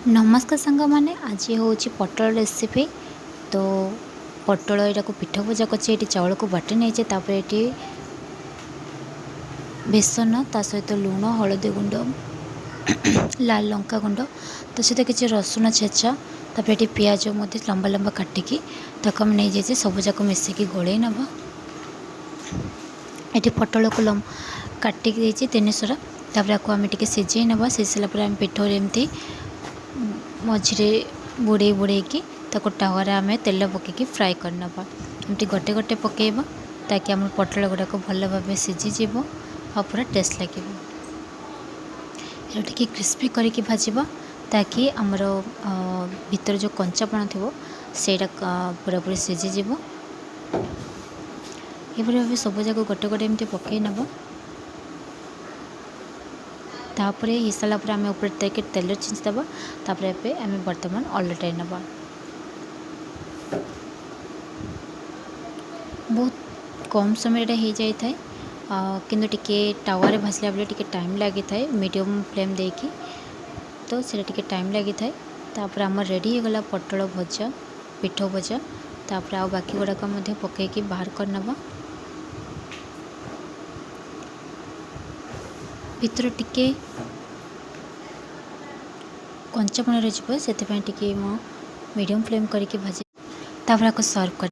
नमस्कार सांग मैंने आज हूँ पटल रेसिपी। तो पटल यहाँ को पिठ भजा कर चाउल को बाटी नहीं ये बेसन ता सहित लुण हलदी गुंड लाल लंका गुंड तो सहित किसी रसुण छेचा तापर ये पियाज लंबा लंबा काटिकी ताक आम नहीं जाइए सब जाक मिसेक गोल नवा। ये पटल को काटिकी तीन सरा तापर आपको आम टे सीझे ना सीझला आम पिठ एमती मझे बुड़े बुड़े की टावर आम तेल पकईकी फ्राए करना एमती गोटे गोटे पकेबा ताकि आम पटल गुड़ाक भल भाव सीझीज और पूरा टेस्ट लगे। टे क्रिस्पी करके भाजवा ताकि आमर भीतर जो कंचापण थो सेटा पूरा पूरी सीझीज ये भाव सब जाक गोटे गोटे एमती पकई नब तापर हो सारापर आम ऊपर तेल छिंचदबा तापर ए आम बर्तमान अलटाई नबा। बहुत कम समय हो जाए किंतु टिके टावर भाजला बेले टिके टाइम लगी था मीडियम फ्लेम देकी तो से टिके टाइम लगी था। तापर आम रेडी हो गला पटल भजा पिठ भजा तापर आ बाकी गुड़ाक पकईकी बाहर करनबा। भीतर टिके कंचापण रही से मीडियम फ्लेम करके भाजी तापर आपको सर्व कर।